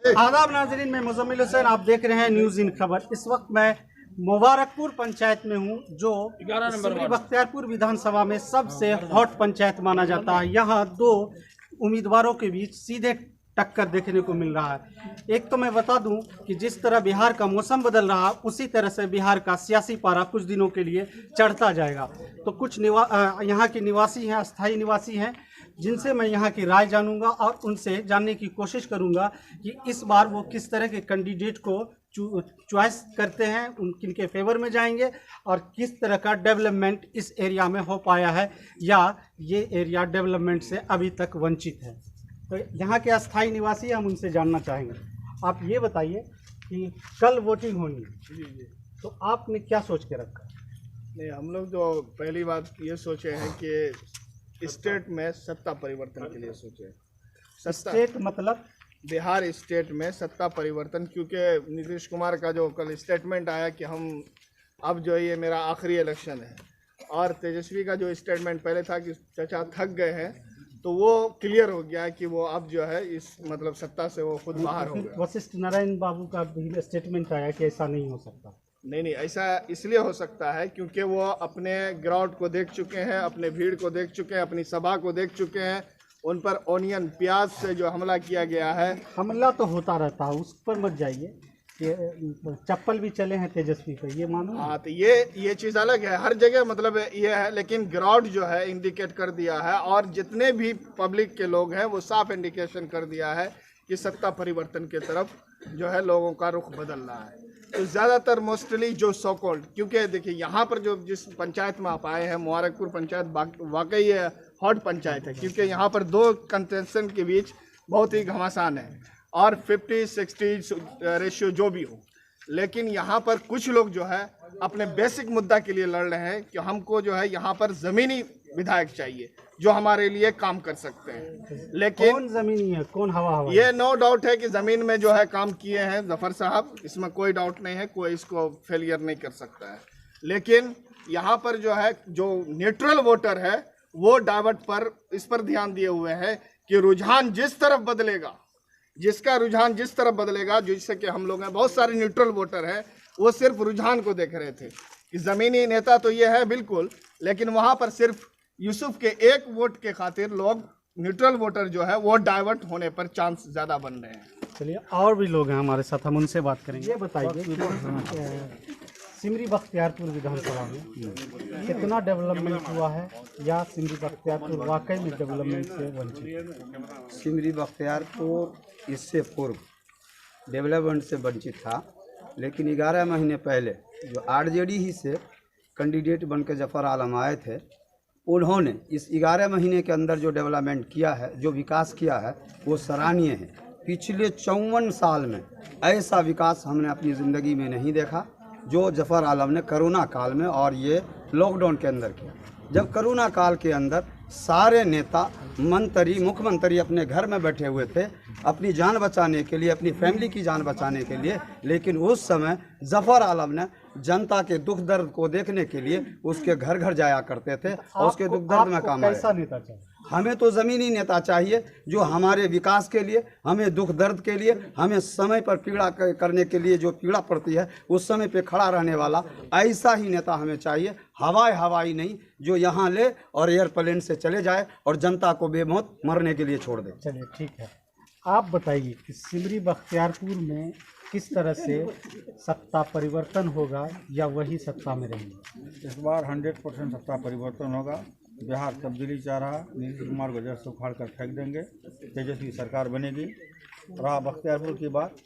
आदाब नाजरीन, मैं मुजम्मिल हुसैन, आप देख रहे हैं न्यूज़ इन खबर। इस वक्त मैं मुबारकपुर पंचायत में हूं, जो सिमरी बख्तियारपुर विधानसभा में सबसे हॉट पंचायत माना जाता है। यहां दो उम्मीदवारों के बीच सीधे टक्कर देखने को मिल रहा है। एक तो मैं बता दूं कि जिस तरह बिहार का मौसम बदल रहा है, उसी तरह से बिहार का सियासी पारा कुछ दिनों के लिए चढ़ता जाएगा। तो कुछ यहाँ के निवासी हैं, अस्थायी निवासी हैं, जिनसे मैं यहाँ की राय जानूंगा और उनसे जानने की कोशिश करूंगा कि इस बार वो किस तरह के कैंडिडेट को चॉइस करते हैं, किनके फेवर में जाएंगे और किस तरह का डेवलपमेंट इस एरिया में हो पाया है या ये एरिया डेवलपमेंट से अभी तक वंचित है। तो यहाँ के अस्थायी निवासी हम उनसे जानना चाहेंगे। आप ये बताइए कि कल वोटिंग होनी है, तो आपने क्या सोच के रखा? नहीं, हम लोग जो पहली बात ये सोचे हैं कि स्टेट में सत्ता परिवर्तन के लिए सोचे। स्टेट मतलब बिहार स्टेट में सत्ता परिवर्तन, क्योंकि नीतीश कुमार का जो कल स्टेटमेंट आया कि हम अब जो ये मेरा आखिरी इलेक्शन है, और तेजस्वी का जो स्टेटमेंट पहले था कि चाचा थक गए हैं, तो वो क्लियर हो गया कि वो अब जो है इस मतलब सत्ता से वो खुद बाहर हो गए। वशिष्ठ नारायण बाबू का भी स्टेटमेंट आया कि ऐसा नहीं हो सकता। नहीं, ऐसा इसलिए हो सकता है क्योंकि वो अपने ग्राउंड को देख चुके हैं, अपने भीड़ को देख चुके हैं, अपनी सभा को देख चुके हैं। उन पर ओनियन प्याज से जो हमला किया गया है, हमला तो होता रहता है, उस पर मत जाइए। कि चप्पल भी चले हैं तेजस्वी पे, ये मानो। हाँ, तो ये चीज़ अलग है, हर जगह मतलब ये है, लेकिन ग्राउंड जो है इंडिकेट कर दिया है, और जितने भी पब्लिक के लोग हैं वो साफ इंडिकेशन कर दिया है कि सत्ता परिवर्तन के तरफ जो है लोगों का रुख बदल रहा है। तो ज़्यादातर मोस्टली जो सो कॉल्ड, क्योंकि देखिए यहाँ पर जो जिस पंचायत में आप आए हैं, मुबारकपुर पंचायत वाकई ये हॉट पंचायत है, क्योंकि यहाँ पर दो कंटेस्टेंट के बीच बहुत ही घमासान है और 50-60 रेशियो जो भी हो। लेकिन यहाँ पर कुछ लोग जो है अपने बेसिक मुद्दा के लिए लड़ रहे हैं कि हमको जो है यहाँ पर ज़मीनी विधायक चाहिए जो हमारे लिए काम कर सकते हैं। लेकिन कौन जमीनी है, कौन हवा? ये नो डाउट है कि ज़मीन में जो है काम किए हैं जफ़र साहब, इसमें कोई डाउट नहीं है, कोई इसको फेलियर नहीं कर सकता है। लेकिन यहाँ पर जो है जो न्यूट्रल वोटर है वो डाइवर्ट पर इस पर ध्यान दिए हुए हैं कि रुझान जिस तरफ बदलेगा, जिसका रुझान जिस तरफ बदलेगा, जिससे कि हम लोग हैं बहुत सारे न्यूट्रल वोटर हैं, वो सिर्फ रुझान को देख रहे थे कि ज़मीनी नेता तो ये है बिल्कुल, लेकिन वहाँ पर सिर्फ यूसुफ के एक वोट के खातिर लोग न्यूट्रल वोटर जो है वो डाइवर्ट होने पर चांस ज़्यादा बन रहे हैं। चलिए, और भी लोग हैं हमारे साथ, हम उनसे बात करेंगे। ये बताइए, सिमरी बख्तियारपुर विधानसभा में कितना डेवलपमेंट हुआ है या सिमरी बख्तियारपुर वाकई में डेवलपमेंट से वंचित? सिमरी बख्तियारपुर इससे पूर्व डेवलपमेंट से वंचित था, लेकिन 11 महीने पहले जो आरजेडी ही से कैंडिडेट बनकर जफ़र आलम आए थे, उन्होंने इस 11 महीने के अंदर जो डेवलपमेंट किया है, जो विकास किया है, वो सराहनीय है। पिछले 54 साल में ऐसा विकास हमने अपनी ज़िंदगी में नहीं देखा जो जफ़र आलम ने कोरोना काल में और ये लॉकडाउन के अंदर किया। जब कोरोना काल के अंदर सारे नेता मंत्री मुख्यमंत्री अपने घर में बैठे हुए थे अपनी जान बचाने के लिए, अपनी फैमिली की जान बचाने के लिए, लेकिन उस समय जफ़र आलम ने जनता के दुख दर्द को देखने के लिए उसके घर घर जाया करते थे और उसके दुख दर्द में काम आया। कैसा नेता चाहिए? हमें तो ज़मीनी नेता चाहिए जो हमारे विकास के लिए, हमें दुख दर्द के लिए, हमें समय पर पीड़ा करने के लिए, जो पीड़ा पड़ती है उस समय पे खड़ा रहने वाला ऐसा ही नेता हमें चाहिए। हवाई नहीं जो यहाँ ले और एयरप्लेन से चले जाए और जनता को बेमौत मरने के लिए छोड़ दे। चलिए, ठीक है। आप बताइए कि सिमरी बख्तियारपुर में किस तरह से सत्ता परिवर्तन होगा या वही सत्ता में रहेंगे? इस बार 100% सत्ता परिवर्तन होगा। बिहार तब्दीली चाह रहा, नीतीश कुमार को जड़ से उखाड़ कर फेंक देंगे, तेजस्वी सरकार बनेगी। रहा बख्तियारपुर की बात,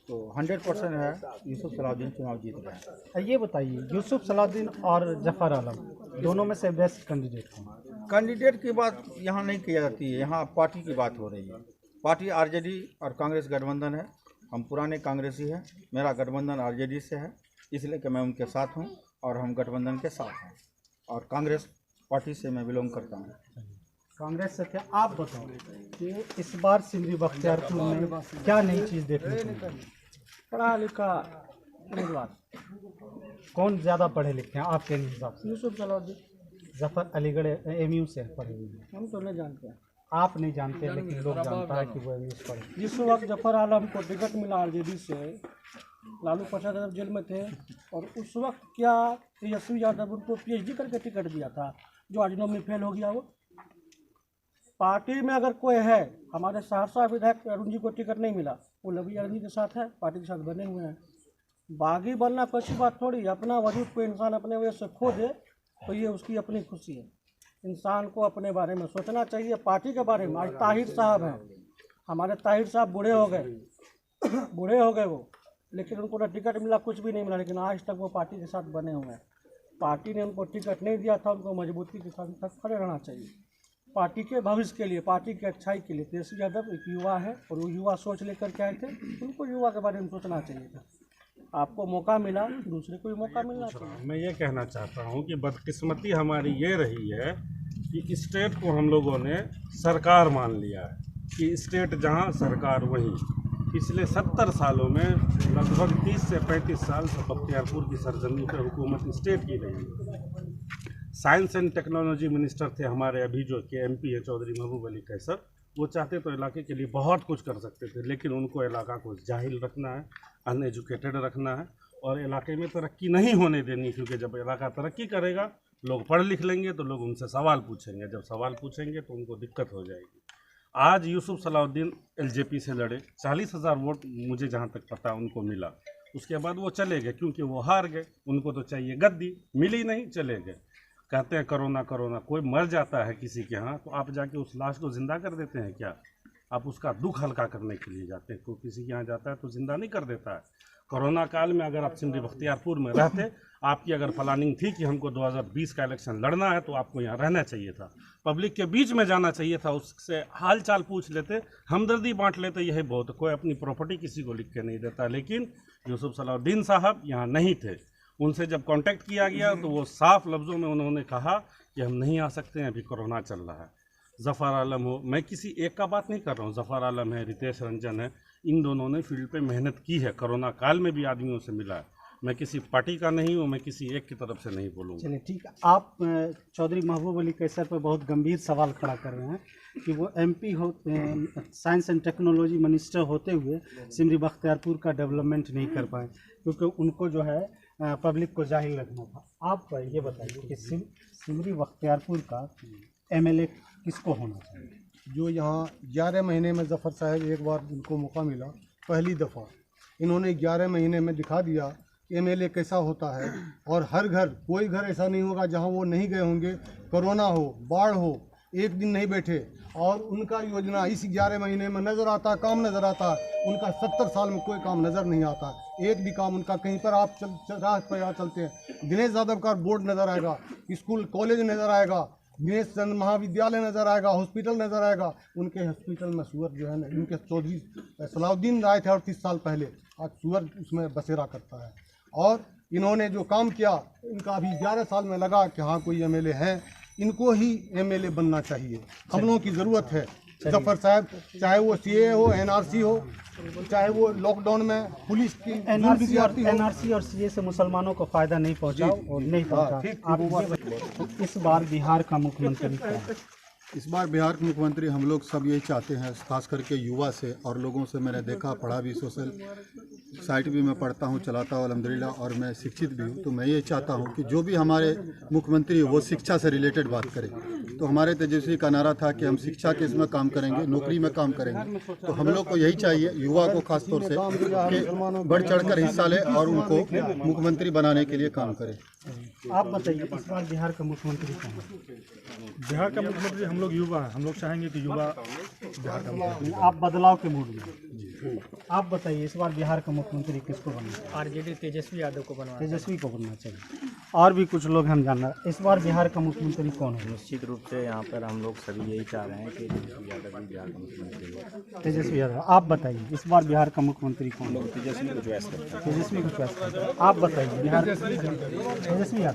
तो 100% है यूसुफ सलाउद्दीन चुनाव जीत रहे हैं। ये बताइए, यूसुफ सलाउद्दीन और जफ़र आलम दोनों में से बेस्ट कैंडिडेट हैं? कैंडिडेट की बात यहाँ नहीं की जाती है, यहाँ पार्टी की बात हो रही है। पार्टी आरजेडी और कांग्रेस गठबंधन है। हम पुराने कांग्रेसी हैं, मेरा गठबंधन आरजेडी से है, इसलिए कि मैं उनके साथ हूँ और हम गठबंधन के साथ हैं, और कांग्रेस पार्टी से मैं बिलोंग करता हूँ। कांग्रेस से थे। आप बताओ कि इस बार सिमरी बख्तियारपुर में क्या नई चीज़ देखने को मिली? पढ़ा लिखा उम्मीदवार। कौन ज़्यादा पढ़े लिखे हैं आपके हिसाब से? यूसुफ सलाउद्दीन। जफ़र अलीगढ़ एमयू से पढ़े हुए हैं। हम तो नहीं जानते। आप नहीं जानते लेकिन लोग जानता है कि वो एमएस पढ़े। जिस वक्त जफर आलम को टिकट मिला आरजेडी से, लालू प्रसाद यादव जेल में थे, और उस वक्त क्या तेजस्वी यादव उनको पीएचडी करके टिकट दिया था जो आज 9 में फेल हो गया? वो पार्टी में अगर कोई है, हमारे सहरसा विधायक अरुण जी को टिकट नहीं मिला, वो लवी अरुण जी के साथ है, पार्टी के साथ बने हुए हैं। बागी बनना कोई अच्छी बात थोड़ी। अपना वजूद कोई इंसान अपने वजह से खो दे तो ये उसकी अपनी खुशी है। इंसान को अपने बारे में सोचना चाहिए, पार्टी के बारे में। आज ताहिर साहब हैं, हमारे ताहिर साहब बूढ़े हो गए वो, लेकिन उनको ना टिकट मिला, कुछ भी नहीं मिला, लेकिन आज तक वो पार्टी के साथ बने हुए हैं। पार्टी ने उनको टिकट नहीं दिया था, उनको मजबूती के साथ खड़े रहना चाहिए पार्टी के भविष्य के लिए, पार्टी की अच्छाई के लिए। तेजस्वी यादव एक युवा है और वो युवा सोच लेकर के आए थे, उनको युवा के बारे में सोचना चाहिए था। आपको मौका मिला, दूसरे को भी मौका मिलना चाहिए। मैं ये कहना चाहता हूँ कि बदकिस्मती हमारी ये रही है कि स्टेट को हम लोगों ने सरकार मान लिया है, कि स्टेट जहाँ सरकार वहीं। पिछले 70 सालों में लगभग 30 से 35 साल से बख्तियारपुर की सरजमी पर हुकूमत स्टेट की रही। साइंस एंड टेक्नोलॉजी मिनिस्टर थे हमारे अभी जो के एमपी है चौधरी महबूब अली कैसर। वो चाहते तो इलाके के लिए बहुत कुछ कर सकते थे, लेकिन उनको इलाका को जाहिल रखना है, अनएजुकेटेड रखना है और इलाके में तरक्की नहीं होने देनी, क्योंकि जब इलाका तरक्की करेगा लोग पढ़ लिख लेंगे तो लोग उनसे सवाल पूछेंगे, जब सवाल पूछेंगे तो उनको दिक्कत हो जाएगी। आज यूसुफ सलाउद्दीन एलजेपी से लड़े, 40,000 वोट मुझे जहाँ तक पता उनको मिला। उसके बाद वो चले गए क्योंकि वो हार गए, उनको तो चाहिए गद्दी, मिली नहीं, चले गए। कहते हैं कोरोना कोरोना, कोई मर जाता है किसी के यहाँ तो आप जाके उस लाश को जिंदा कर देते हैं क्या? आप उसका दुख हल्का करने के लिए जाते हैं। कोई किसी के यहाँ जाता है तो जिंदा नहीं कर देता है। कोरोना काल में अगर आप सिमरी बख्तियारपुर में रहते, आपकी अगर प्लानिंग थी कि हमको 2020 का इलेक्शन लड़ना है तो आपको यहाँ रहना चाहिए था, पब्लिक के बीच में जाना चाहिए था, उससे हाल चाल पूछ लेते, हमदर्दी बांट लेते, यही बहुत। कोई अपनी प्रॉपर्टी किसी को लिख के नहीं देता, लेकिन यूसुफ सलाउद्दीन साहब यहाँ नहीं थे। उनसे जब कांटेक्ट किया गया तो वो साफ लफ्ज़ों में उन्होंने कहा कि हम नहीं आ सकते हैं, अभी कोरोना चल रहा है। ज़फ़र आलम हो, मैं किसी एक का बात नहीं कर रहा हूँ, ज़फ़र आलम है, रितेश रंजन है, इन दोनों ने फील्ड पे मेहनत की है, कोरोना काल में भी आदमियों से मिला है। मैं किसी पार्टी का नहीं हूँ, मैं किसी एक की तरफ से नहीं बोलूँगा। चलिए ठीक है। आप चौधरी महबूब अली कैसर पर बहुत गंभीर सवाल खड़ा कर रहे हैं कि वो एमपी होते हैं, साइंस एंड टेक्नोलॉजी मिनिस्टर होते हुए सिमरी बख्तियारपुर का डेवलपमेंट नहीं कर पाए, क्योंकि उनको जो है पब्लिक को जाहिल रखना था। आप ये बताइए कि सिमरी बख्तियारपुर का एमएलए किसको होना चाहिए? जो यहाँ 11 महीने में ज़फ़र साहब एक बार इनको मौका मिला, पहली दफ़ा इन्होंने 11 महीने में दिखा दिया कि एमएलए कैसा होता है। और हर घर, कोई घर ऐसा नहीं होगा जहाँ वो नहीं गए होंगे, कोरोना हो, बाढ़ हो, एक दिन नहीं बैठे। और उनका योजना इस 11 महीने में नज़र आता, काम नज़र आता। उनका 70 साल में कोई काम नज़र नहीं आता, एक भी काम उनका। कहीं पर आप राह पर चलते हैं, दिनेश यादव का बोर्ड नज़र आएगा, स्कूल कॉलेज नज़र आएगा, दिनेश चंद्र महाविद्यालय नज़र आएगा, हॉस्पिटल नज़र आएगा। उनके हॉस्पिटल में सुअर जो है ना, इनके चौधरी सलाउद्दीन आए थे 38 साल पहले, आज सुअर उसमें बसेरा करता है। और इन्होंने जो काम किया, इनका अभी 11 साल में लगा कि हाँ कोई एमएलए है, इनको ही एमएलए बनना चाहिए। हम लोगों की ज़रूरत है ज़फ़र साहब, चाहे वो सीए हो, एनआरसी हो, चाहे वो लॉकडाउन में पुलिस की एनआरसी और सीए से मुसलमानों को फ़ायदा नहीं पहुंचा और नहीं पहुंचा। आप ये बताइए, इस बार बिहार का मुख्यमंत्री क्या है? इस बार बिहार के मुख्यमंत्री हम लोग सब यही चाहते हैं, खास करके युवा से और लोगों से मैंने देखा, पढ़ा भी, सोशल साइट भी मैं पढ़ता हूँ, चलाता हूँ अल्हम्दुलिल्लाह, और मैं शिक्षित भी हूँ। तो मैं ये चाहता हूँ कि जो भी हमारे मुख्यमंत्री वो शिक्षा से रिलेटेड बात करें। तो हमारे तेजस्वी का नारा था कि हम शिक्षा के इसमें काम करेंगे, नौकरी में काम करेंगे। तो हम लोग को यही चाहिए, युवा को खास तौर से, कि बढ़ चढ़कर हिस्सा ले और उनको मुख्यमंत्री बनाने के लिए काम करें। आप बताइए, इस बार बिहार का मुख्यमंत्री कौन है? बिहार का मुख्यमंत्री हम लोग युवा हैं, हम लोग चाहेंगे कि युवा बिहार का मुख्यमंत्री। आप बदलाव के मूड में, आप बताइए इस बार बिहार का मुख्यमंत्री किसको बनना चाहिए? आरजेडी तेजस्वी यादव को बनवा, तेजस्वी को बनना चाहिए। और भी कुछ लोग हम जानना, इस बार बिहार का मुख्यमंत्री कौन है? निश्चित रूप से यहाँ पर हम लोग सभी यही चाह रहे हैं कि तेजस्वी यादव भी बिहार का मुख्यमंत्री हो। तेजस्वी यादव। आप बताइए इस बार बिहार का मुख्यमंत्री कौन है? तेजस्वी को चॉइस करते हैं। तेजस्वी को चॉइस करते हैं। आप बताइए बिहार तेजस्वी यादव।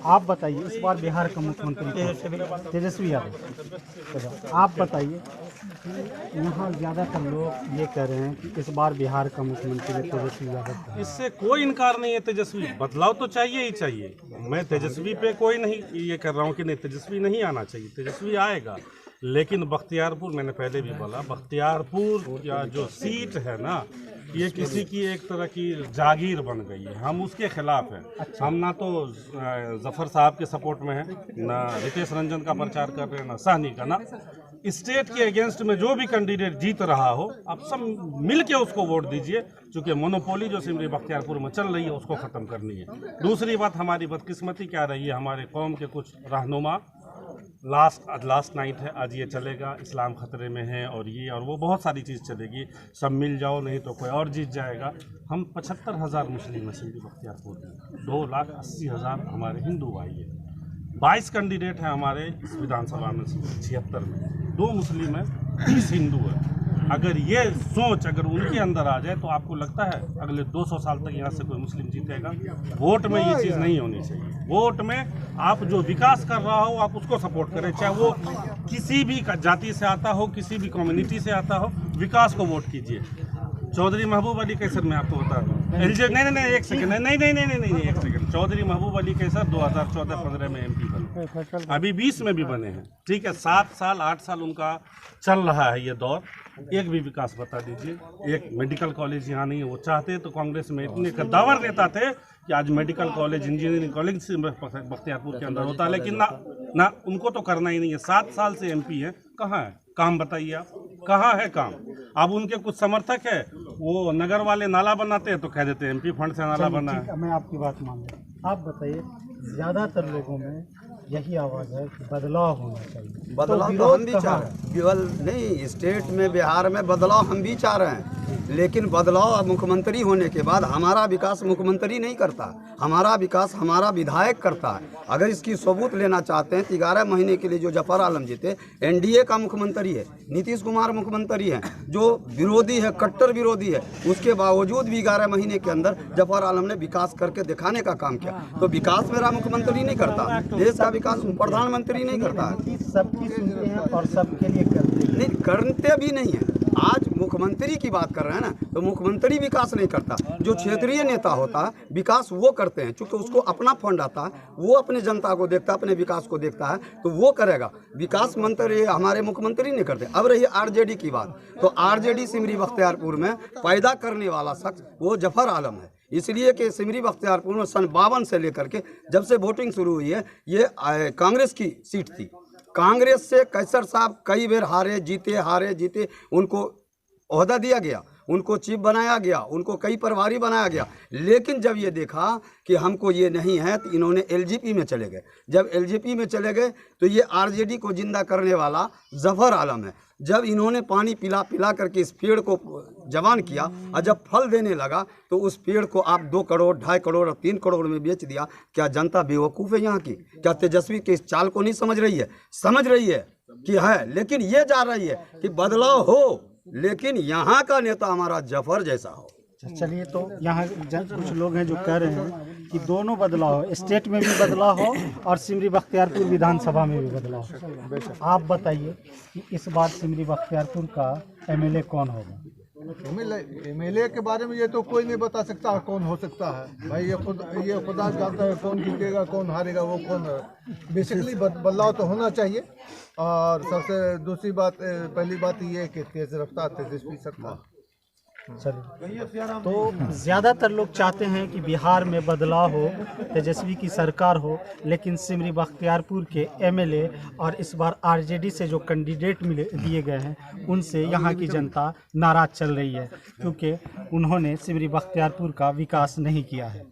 आप बताइए इस बार बिहार का मुख्यमंत्री तेजस्वी यादव। आप बताइए, यहाँ ज़्यादातर लोग ये कह रहे हैं कि इस बार बिहार का मुख्यमंत्री तेजस्वी यादव। इससे कोई इनकार नहीं है, तेजस्वी बदलाव तो चाहिए ही चाहिए। मैं तेजस्वी पे कोई नहीं ये कर रहा हूँ कि नहीं तेजस्वी नहीं आना चाहिए, तेजस्वी आएगा, लेकिन बख्तियारपुर, मैंने पहले भी बोला, बख्तियारपुर या जो सीट है ना, ये किसी की एक तरह की जागीर बन गई है। हम उसके खिलाफ हैं। हम ना तो जफर साहब के सपोर्ट में हैं, ना रितेश रंजन का प्रचार कर रहे हैं, ना साहनी का, ना स्टेट के अगेंस्ट में जो भी कैंडिडेट जीत रहा हो, आप सब मिल के उसको वोट दीजिए, क्योंकि मोनोपोली जो सिमरी बख्तियारपुर में चल रही है उसको ख़त्म करनी है। दूसरी बात, हमारी बदकिस्मती क्या रही है, हमारे कौम के कुछ रहनुमा लास्ट नाइट है, आज ये चलेगा, इस्लाम खतरे में है, और ये और वो बहुत सारी चीज़ चलेगी, सब मिल जाओ नहीं तो कोई और जीत जाएगा। हम 75,000 मुस्लिम हैं सिमरी बख्तियारपुर में, 2,80,000 हमारे हिंदू भाई हैं, 22 कैंडिडेट हैं हमारे इस विधानसभा में 76 में, 2 मुस्लिम है, 30 हिंदू है। अगर ये सोच अगर उनके अंदर आ जाए तो आपको लगता है अगले 200 साल तक यहाँ से कोई मुस्लिम जीतेगा? वोट में ये चीज़ नहीं होनी चाहिए। वोट में आप जो विकास कर रहा हो आप उसको सपोर्ट करें, चाहे वो किसी भी जाति से आता हो, किसी भी कम्युनिटी से आता हो, विकास को वोट कीजिए। चौधरी महबूब अली कैसर, मैं आपको बता दूँ, नहीं एक सेकंड, नहीं एक सेकंड, चौधरी महबूब अली कैसर 2014-15 में MP बने, अभी 20 में भी बने हैं, ठीक है, 7 साल 8 साल उनका चल रहा है ये दौर। एक भी विकास बता दीजिए। एक मेडिकल कॉलेज यहाँ नहीं है, वो चाहते तो कांग्रेस में इतने कद्दावर नेता थे कि आज medical college, engineering college Bakhtiyarpur के अंदर होता, लेकिन ना उनको तो करना ही नहीं है। 7 साल से MP है, कहाँ है काम? बताइए आप, कहाँ है काम? अब उनके कुछ समर्थक है, वो नगर वाले नाला बनाते हैं तो कह देते हैं MP फंड से नाला बना है। मैं आपकी बात मान रहा, आप बताइए, ज़्यादातर लोगों में यही आवाज़ है कि बदलाव होना चाहिए। बदलाव तो हम भी चाह रहे हैं, केवल नहीं, स्टेट में, बिहार में बदलाव हम भी चाह रहे हैं, लेकिन बदलाव मुख्यमंत्री होने के बाद हमारा विकास मुख्यमंत्री नहीं करता, हमारा विकास हमारा विधायक करता है। अगर इसकी सबूत लेना चाहते हैं तो 11 महीने के लिए जो जफर आलम जीते, NDA का मुख्यमंत्री है, नीतीश कुमार मुख्यमंत्री हैं, जो विरोधी है, कट्टर विरोधी है, उसके बावजूद भी 11 महीने के अंदर जफर आलम ने विकास करके दिखाने का काम किया। तो विकास मेरा मुख्यमंत्री नहीं करता, देश का विकास प्रधानमंत्री नहीं करता है। सबकी सुनते हैं और सबके लिए करते हैं, नहीं करते भी नहीं है। आज मुख्यमंत्री की बात कर रहे हैं ना, तो मुख्यमंत्री विकास नहीं करता, जो क्षेत्रीय नेता होता है विकास वो करते हैं, क्योंकि उसको अपना फंड आता है, वो अपने जनता को देखता है, अपने विकास को देखता है, तो वो करेगा। विकास मंत्री हमारे मुख्यमंत्री नहीं करते। अब रही RJD की बात, तो RJD सिमरी बख्तियारपुर में पैदा करने वाला शख्स वो जफर आलम है, इसलिए कि सिमरी बख्तियारपुर में सन 52 से लेकर के जब से वोटिंग शुरू हुई है, ये कांग्रेस की सीट थी। कांग्रेस से कैसर साहब कई बार हारे जीते, उनको ओहदा दिया गया, उनको चीफ बनाया गया, उनको कई प्रभारी बनाया गया, लेकिन जब ये देखा कि हमको ये नहीं है तो इन्होंने LGP में चले गए। जब LGP में चले गए तो ये RJD को जिंदा करने वाला जफर आलम है। जब इन्होंने पानी पिला करके इस पेड़ को जवान किया और जब फल देने लगा तो उस पेड़ को आप 2 करोड़, 2.5 करोड़ और 3 करोड़ में बेच दिया। क्या जनता बेवकूफ़ है यहाँ की? क्या तेजस्वी के इस चाल को नहीं समझ रही है? समझ रही है कि है, लेकिन ये जा रही है कि बदलाव हो, लेकिन यहाँ का नेता हमारा जफर जैसा हो। चलिए, तो यहाँ कुछ लोग हैं जो कह रहे हैं कि दोनों बदलाव हो, स्टेट में भी बदलाव हो और सिमरी बख्तियारपुर विधानसभा में भी बदलाव हो। आप बताइए कि इस बार सिमरी बख्तियारपुर का MLA कौन होगा? MLA के बारे में ये तो कोई नहीं बता सकता कौन हो सकता है भाई, ये खुदा जानता है कौन जीतेगा कौन हारेगा, वो कौन है। बेसिकली बदलाव तो होना चाहिए। और सबसे दूसरी बात, पहली बात ये है कि तेज रफ्तार तेजस्वी सरकार। चलिए, तो ज़्यादातर लोग चाहते हैं कि बिहार में बदलाव हो, तेजस्वी की सरकार हो, लेकिन सिमरी बख्तियारपुर के MLA और इस बार RJD से जो कैंडिडेट दिए गए हैं उनसे यहाँ की जनता नाराज़ चल रही है, क्योंकि उन्होंने सिमरी बख्तियारपुर का विकास नहीं किया है।